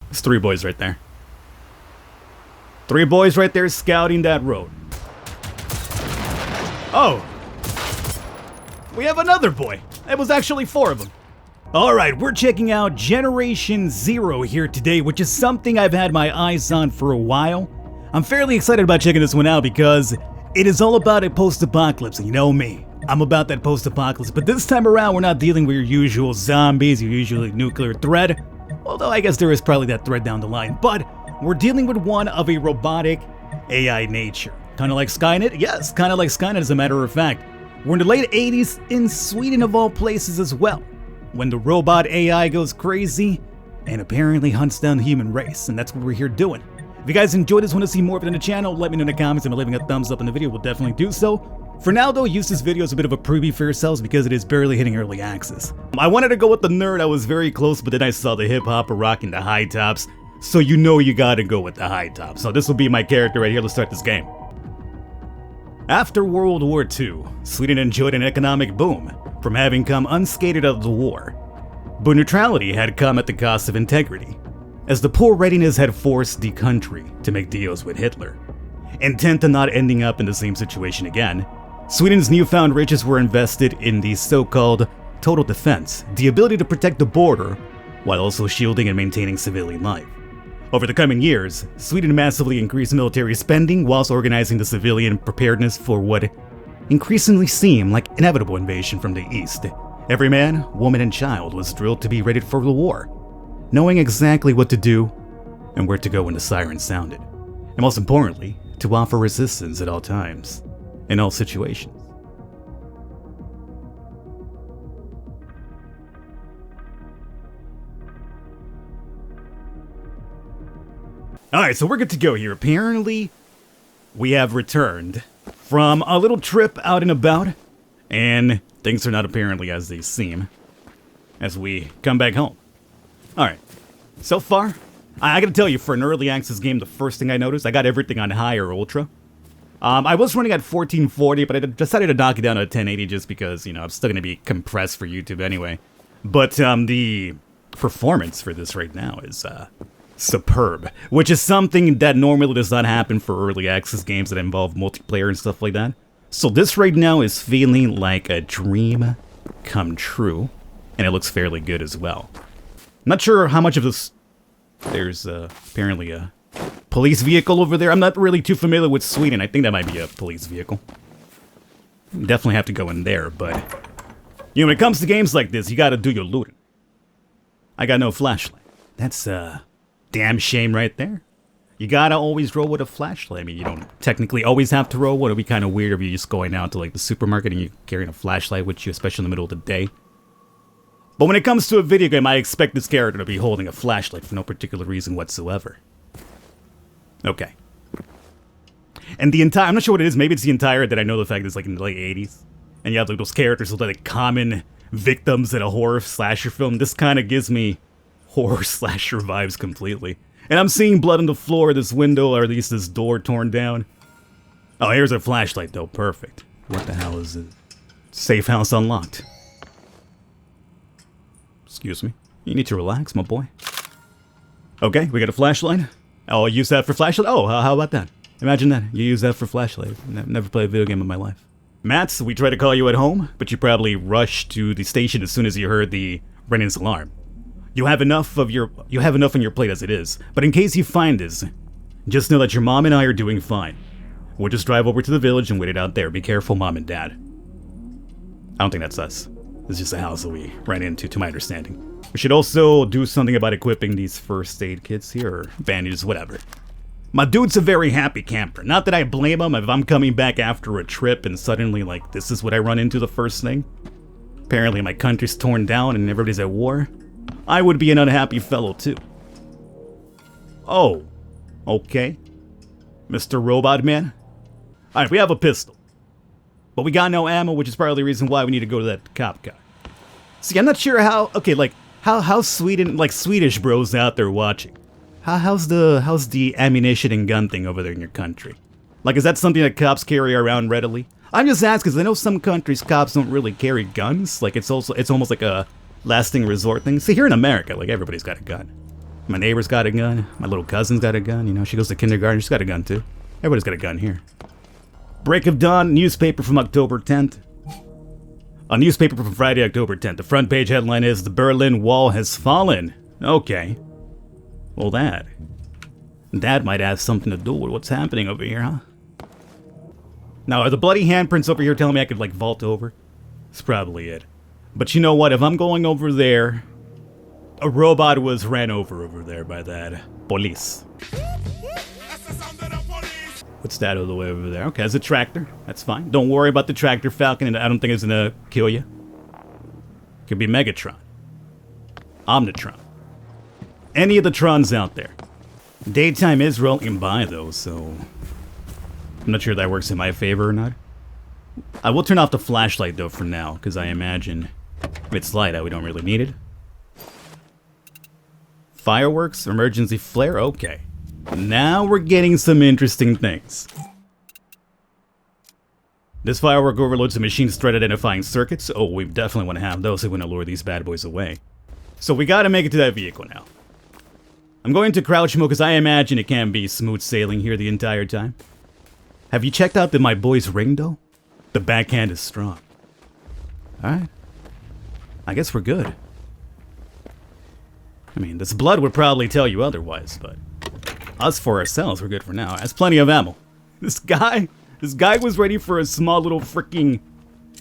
There's 3 boys right there. 3 boys right there scouting that road. Oh! We have another boy! It was actually 4 of them. Alright, we're checking out Generation Zero here today, which is something I've had my eyes on for a while. I'm fairly excited about checking this one out because it is all about a post-apocalypse, and you know me. I'm about that post-apocalypse, but this time around we're not dealing with your usual zombies, your usual nuclear threat. Although I guess there is probably that threat down the line, but we're dealing with one of a robotic AI nature. Kinda like Skynet? Yes, kinda like Skynet as a matter of fact. We're in the late 80s in Sweden of all places as well, when the robot AI goes crazy and apparently hunts down the human race, and that's what we're here doing. If you guys enjoyed this, want to see more of it in the channel, let me know in the comments, and by leaving a thumbs up in the video, we'll definitely do so. For now though, use this video as a bit of a preview for yourselves because it is barely hitting early access. I wanted to go with the nerd, I was very close, but then I saw the hip-hopper rocking the high tops, so you know you gotta go with the high tops. So this will be my character right here, let's start this game. After World War II, Sweden enjoyed an economic boom from having come unscathed out of the war. But neutrality had come at the cost of integrity, as the poor readiness had forced the country to make deals with Hitler. Intent on not ending up in the same situation again, Sweden's newfound riches were invested in the so-called total defense, the ability to protect the border while also shielding and maintaining civilian life. Over the coming years, Sweden massively increased military spending whilst organizing the civilian preparedness for what increasingly seemed like inevitable invasion from the east. Every man, woman, and child was drilled to be ready for the war, knowing exactly what to do and where to go when the siren sounded. And most importantly, to offer resistance at all times, in all situations. Alright, so we're good to go here. Apparently, we have returned from a little trip out and about, and things are not apparently as they seem as we come back home. Alright, so far, I gotta tell you, for an early access game, the first thing I noticed, I got everything on high or ultra. I was running at 1440, but I decided to knock it down to 1080 just because, you know, I'm still gonna be compressed for YouTube anyway. But the performance for this right now is superb, which is something that normally does not happen for early access games that involve multiplayer and stuff like that. So this right now is feeling like a dream come true, and it looks fairly good as well. I'm not sure how much of this... There's apparently a police vehicle over there. I'm not really too familiar with Sweden. I think that might be a police vehicle. Definitely have to go in there, but... You know, when it comes to games like this, you gotta do your looting. I got no flashlight. That's damn shame right there. You gotta always roll with a flashlight. I mean, you don't technically always have to roll. Would it be kind of weird if you're just going out to like the supermarket and you're carrying a flashlight with you, especially in the middle of the day? But when it comes to a video game, I expect this character to be holding a flashlight for no particular reason whatsoever. Okay. And the entire, I'm not sure what it is, maybe it's the entire that I know the fact that it's like in the late 80s. And you have like those characters with like common victims in a horror slasher film. This kind of gives me horror slasher vibes completely. And I'm seeing blood on the floor of this window, or at least this door torn down. Oh, here's a flashlight though, perfect. What the hell is it? Safe house unlocked. Excuse me. You need to relax, my boy. Okay, we got a flashlight. Oh, I use that for flashlight? Oh, how about that? Imagine that. You use that for flashlight. Never played a video game in my life. Mats, we tried to call you at home, but you probably rushed to the station as soon as you heard the Brennan's alarm. You have enough on your plate as it is, but in case you find this, just know that your mom and I are doing fine. We'll just drive over to the village and wait it out there. Be careful, Mom and Dad. I don't think that's us. It's just a house that we ran into, to my understanding. We should also do something about equipping these first aid kits here, or bandages, whatever. My dude's a very happy camper. Not that I blame him if I'm coming back after a trip and suddenly, like, this is what I run into the first thing. Apparently my country's torn down and everybody's at war. I would be an unhappy fellow, too. Oh. Okay. Mr. Robot Man. Alright, we have a pistol. But we got no ammo, which is probably the reason why we need to go to that cop car. See, I'm not sure how... Okay, like, how Sweden... Like, Swedish bros out there watching. How's the ammunition and gun thing over there in your country? Like, is that something that cops carry around readily? I'm just asking, because I know some countries cops don't really carry guns. Like, it's almost like a lasting resort thing. See, here in America, like, everybody's got a gun. My neighbor's got a gun. My little cousin's got a gun. You know, she goes to kindergarten. She's got a gun too. Everybody's got a gun here. Break of dawn, newspaper from October 10th. A newspaper from Friday, October 10th. The front page headline is, "The Berlin Wall has fallen." Okay. Well, that might have something to do with what's happening over here, huh? Now, are the bloody handprints over here telling me I could, like, vault over? That's probably it. But you know what? If I'm going over there, a robot was ran over there by that police. What's that all the way over there? Okay, it's a tractor. That's fine. Don't worry about the tractor, Falcon. I don't think it's gonna kill you. Could be Megatron. Omnitron. Any of the Trons out there. Daytime is rolling by, though, so I'm not sure if that works in my favor or not. I will turn off the flashlight, though, for now, because I imagine if it's light out, we don't really need it. Fireworks, emergency flare, okay. Now we're getting some interesting things. This firework overloads the machine's threat identifying circuits. Oh, we definitely want to have those if we want to lure these bad boys away. So we gotta make it to that vehicle now. I'm going to crouch mode because I imagine it can't be smooth sailing here the entire time. Have you checked out my boy's ring, though? The backhand is strong. Alright. I guess we're good. I mean, this blood would probably tell you otherwise, but us for ourselves, we're good for now. Has plenty of ammo. This guy was ready for a small little freaking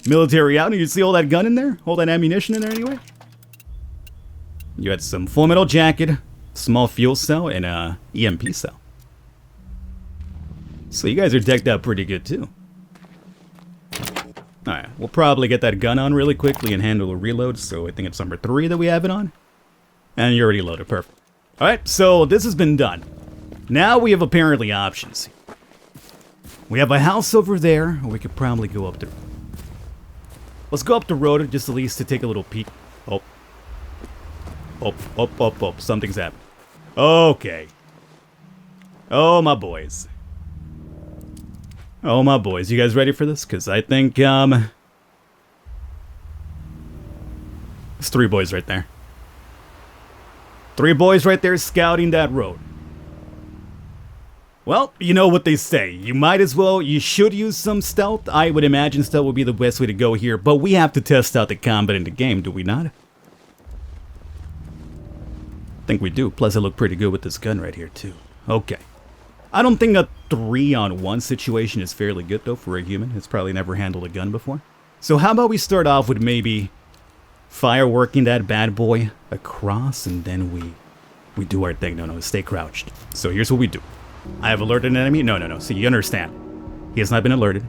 military outing. You see all that gun in there? All that ammunition in there anyway? You had some full metal jacket, small fuel cell, and a EMP cell. So you guys are decked out pretty good too. Alright, we'll probably get that gun on really quickly and handle a reload. So I think it's number 3 that we have it on. And you're already loaded, perfect. Alright, so this has been done. Now we have apparently options. We have a house over there, or we could probably go up the... Let's go up the road just at least to take a little peek. Oh. Oh. Something's happened. Okay. Oh, my boys. Oh, my boys. You guys ready for this? Because I think, there's 3 boys right there. 3 boys right there scouting that road. Well, you know what they say. You should use some stealth. I would imagine stealth would be the best way to go here, but we have to test out the combat in the game, do we not? I think we do. Plus, I look pretty good with this gun right here, too. Okay. I don't think a 3-on-1 situation is fairly good, though, for a human. It's probably never handled a gun before. So how about we start off with maybe fireworking that bad boy across, and then we do our thing. No, stay crouched. So here's what we do. I have alerted an enemy. No. See, you understand. He has not been alerted.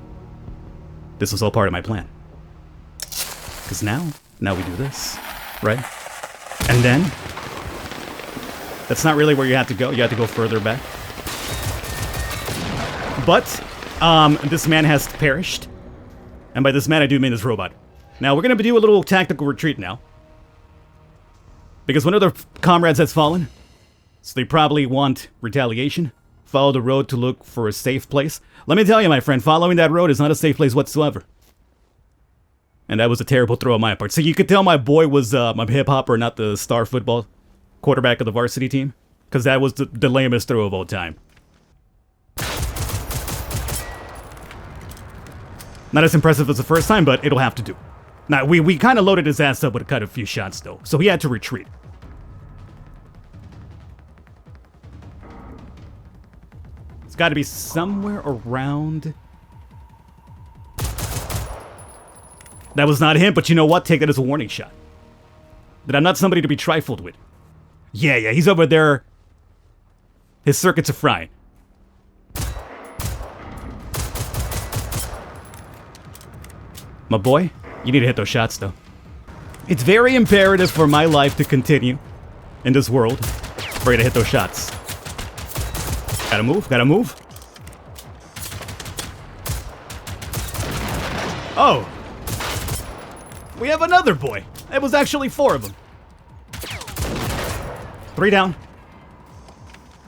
This was all part of my plan. Because now we do this, right? And then, that's not really where you have to go. You have to go further back. But, this man has perished. And by this man, I do mean this robot. Now, we're going to do a little tactical retreat now. Because one of their comrades has fallen. So they probably want retaliation. Follow the road to look for a safe place. Let me tell you, my friend, following that road is not a safe place whatsoever. And that was a terrible throw on my part. So you could tell my boy was a hip-hopper, not the star football quarterback of the varsity team. Because that was the lamest throw of all time. Not as impressive as the first time, but it'll have to do. Now, we kind of loaded his ass up with a few shots, though. So he had to retreat. It's got to be somewhere around... That was not him, but you know what? Take that as a warning shot. That I'm not somebody to be trifled with. Yeah, he's over there. His circuits are frying. My boy, you need to hit those shots, though. It's very imperative for my life to continue in this world for you to hit those shots. Gotta move. Oh! We have another boy. It was actually 4 of them. 3 down.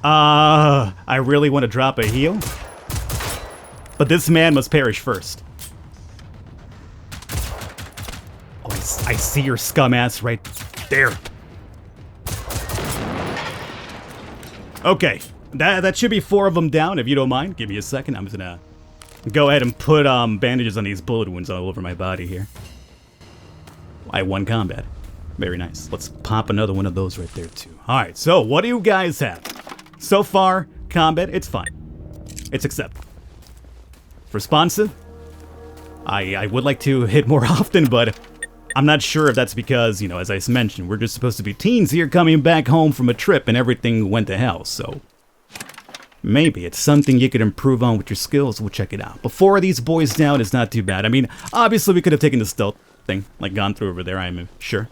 I really want to drop a heal. But this man must perish first. Oh, I see your scum ass right there. Okay, that should be 4 of them down, if you don't mind. Give me a second. I'm just gonna go ahead and put bandages on these bullet wounds all over my body here. I won combat. Very nice. Let's pop another one of those right there, too. Alright, so what do you guys have? So far, combat, it's fine. It's acceptable. Responsive? I would like to hit more often, but I'm not sure if that's because, you know, as I mentioned, we're just supposed to be teens here coming back home from a trip and everything went to hell, so maybe it's something you could improve on with your skills. We'll check it out. But 4 of these boys down is not too bad. I mean, obviously we could have taken the stealth thing, like gone through over there, I'm sure.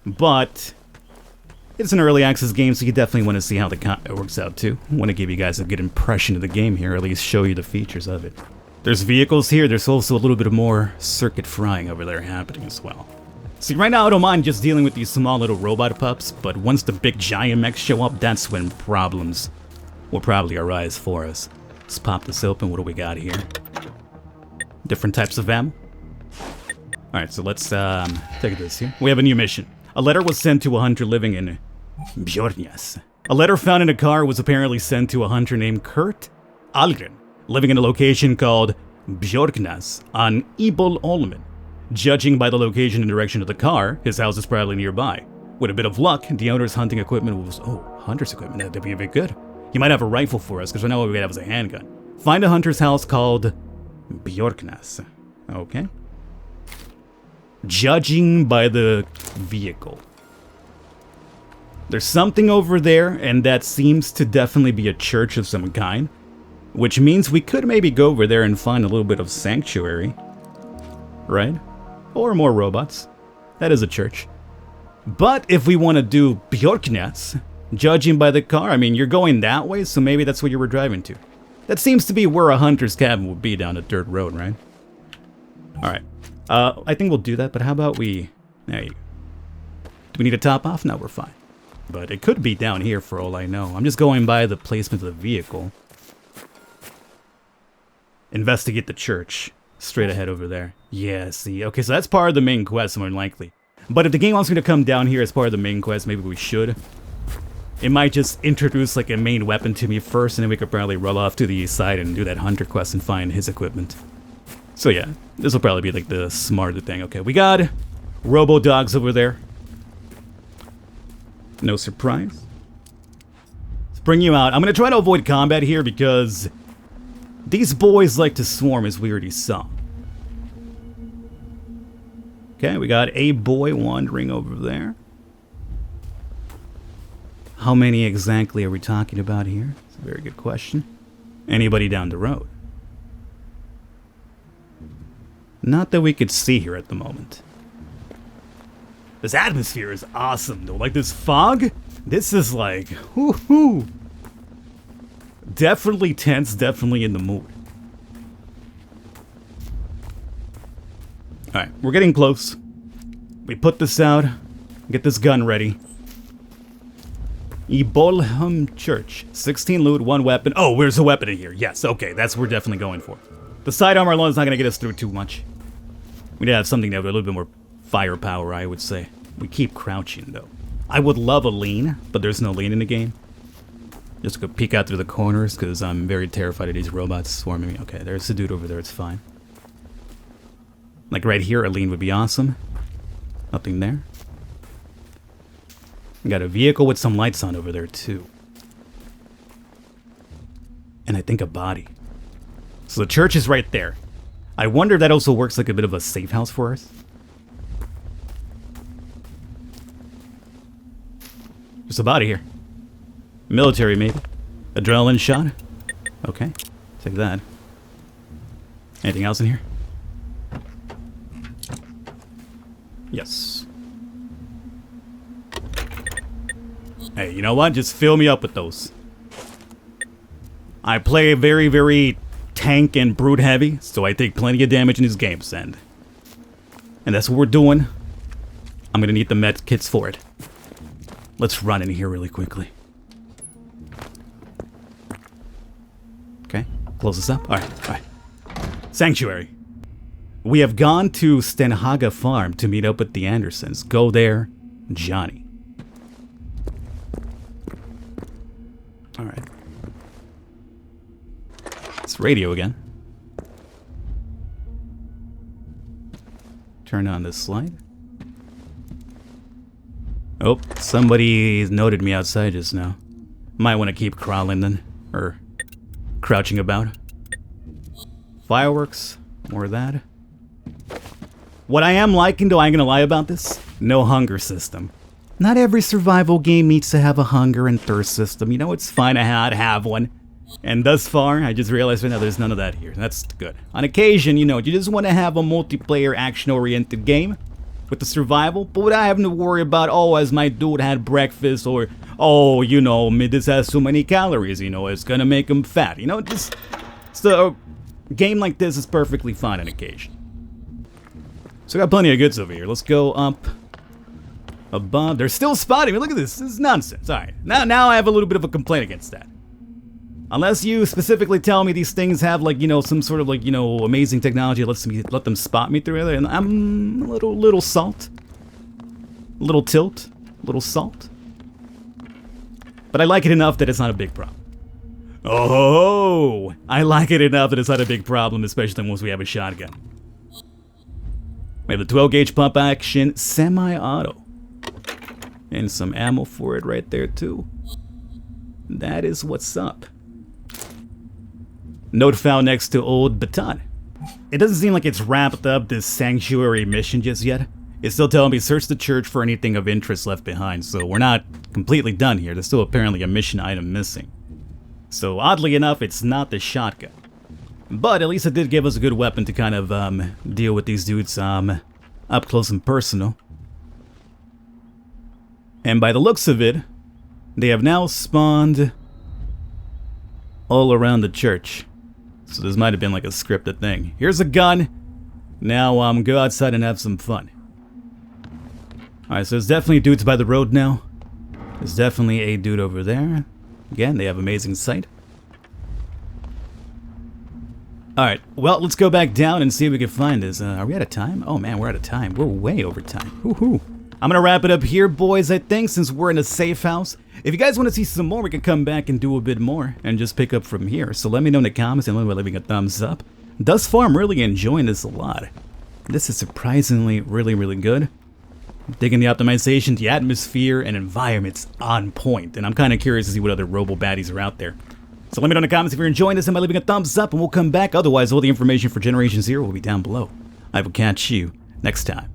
But it's an early access game, so you definitely want to see how the combat works out too. I want to give you guys a good impression of the game here, or at least show you the features of it. There's vehicles here, there's also a little bit of more circuit frying over there happening as well. See, right now I don't mind just dealing with these small little robot pups, but once the big giant mechs show up, that's when problems will probably arise for us. Let's pop this open. What do we got here? Different types of ammo. Alright, so let's take this here. We have a new mission. A letter was sent to a hunter living in Bjornjas. A letter found in a car was apparently sent to a hunter named Kurt Algren, living in a location called Bjorknas on Ibol Olmen. Judging by the location and direction of the car, his house is probably nearby. With a bit of luck, the owner's hunting equipment was... Oh, hunter's equipment, that'd be a bit good. He might have a rifle for us, because right now what we have is a handgun. Find a hunter's house called Bjorknas. Okay. Judging by the vehicle. There's something over there, and that seems to definitely be a church of some kind. Which means we could maybe go over there and find a little bit of sanctuary. Right? Or more robots. That is a church. But if we want to do Bjorknas, judging by the car, I mean, you're going that way, so maybe that's what you were driving to. That seems to be where a hunter's cabin would be, down a dirt road, right? Alright. I think we'll do that, but how about we... There you go. Do we need to top off? No, we're fine. But it could be down here for all I know. I'm just going by the placement of the vehicle. Investigate the church. Straight ahead over there. Yeah, see. Okay, so that's part of the main quest, more than likely. But if the game wants me to come down here as part of the main quest, maybe we should. It might just introduce like a main weapon to me first, and then we could probably roll off to the east side and do that hunter quest and find his equipment. So yeah, this will probably be like the smarter thing. Okay, we got robo-dogs over there. No surprise. Let's bring you out. I'm going to try to avoid combat here because these boys like to swarm, as we already saw. Okay, we got a boy wandering over there. How many exactly are we talking about here? It's a very good question. Anybody down the road? Not that we could see here at the moment. This atmosphere is awesome, though. Like, this fog, this is like, whoo-hoo. Definitely tense, definitely in the mood. Alright, we're getting close. We put this out, get this gun ready. Ibolham Church. 16 loot, 1 weapon. Oh, where's a weapon in here? Yes, okay, that's what we're definitely going for. The side armor alone is not going to get us through too much. We need to have something that with a little bit more firepower, I would say. We keep crouching, though. I would love a lean, but there's no lean in the game. Just go peek out through the corners, because I'm very terrified of these robots swarming me. Okay, there's the dude over there, it's fine. Like right here, a lean would be awesome. Nothing there. We got a vehicle with some lights on over there, too. And I think a body. So the church is right there. I wonder if that also works like a bit of a safe house for us. There's a body here. Military, maybe. Adrenaline shot. Okay, take that. Anything else in here? Yes. Hey, you know what? Just fill me up with those. I play very, very tank and brute heavy, so I take plenty of damage in these games, and that's what we're doing. I'm gonna need the med kits for it. Let's run in here really quickly. Okay, close this up. Alright. Sanctuary. We have gone to Stenhaga Farm to meet up with the Andersons. Go there, Johnny. Alright. It's radio again. Turn on this slide. Oh, somebody noted me outside just now. Might want to keep crawling then. Or crouching about. Fireworks. More of that. What I am liking, though, I ain't gonna lie about this. No hunger system. Not every survival game needs to have a hunger and thirst system. You know, it's fine to have one. And thus far, I just realized right now there's none of that here. That's good. On occasion, you know, you just want to have a multiplayer action-oriented game with the survival, but without having to worry about, oh, as my dude had breakfast, or, oh, you know, this has so many calories, you know, it's gonna make him fat. You know, just, so a game like this is perfectly fine on occasion. So I got plenty of goods over here. Let's go up above. They're still spotting me. Look at this. This is nonsense. All right. Now I have a little bit of a complaint against that. Unless you specifically tell me these things have, like, you know, some sort of, like, you know, amazing technology that let them spot me through it. And I'm a little salt. A little tilt. A little salt. But I like it enough that it's not a big problem. Oh, I like it enough that it's not a big problem, especially once we have a shotgun. We have the 12-gauge pump action semi-auto. And some ammo for it right there, too. That is what's up. Note found next to old baton. It doesn't seem like it's wrapped up this sanctuary mission just yet. It's still telling me search the church for anything of interest left behind, so we're not completely done here. There's still apparently a mission item missing. So oddly enough, it's not the shotgun. But at least it did give us a good weapon to kind of deal with these dudes up close and personal. And by the looks of it, they have now spawned all around the church. So this might have been like a scripted thing. Here's a gun. Now go outside and have some fun. Alright, so there's definitely dudes by the road now. There's definitely a dude over there. Again, they have amazing sight. Alright, well, let's go back down and see if we can find this. Are we out of time? Oh man, we're out of time. We're way over time. Woohoo! I'm gonna wrap it up here, boys, I think, since we're in a safe house. If you guys want to see some more, we can come back and do a bit more and just pick up from here. So let me know in the comments and let me know by leaving a thumbs up. Thus far, I'm really enjoying this a lot. This is surprisingly really good. I'm digging the optimization, the atmosphere, and environment's on point. And I'm kind of curious to see what other robo baddies are out there. So let me know in the comments if you're enjoying this and by leaving a thumbs up, and we'll come back. Otherwise, all the information for Generation Zero will be down below. I will catch you next time.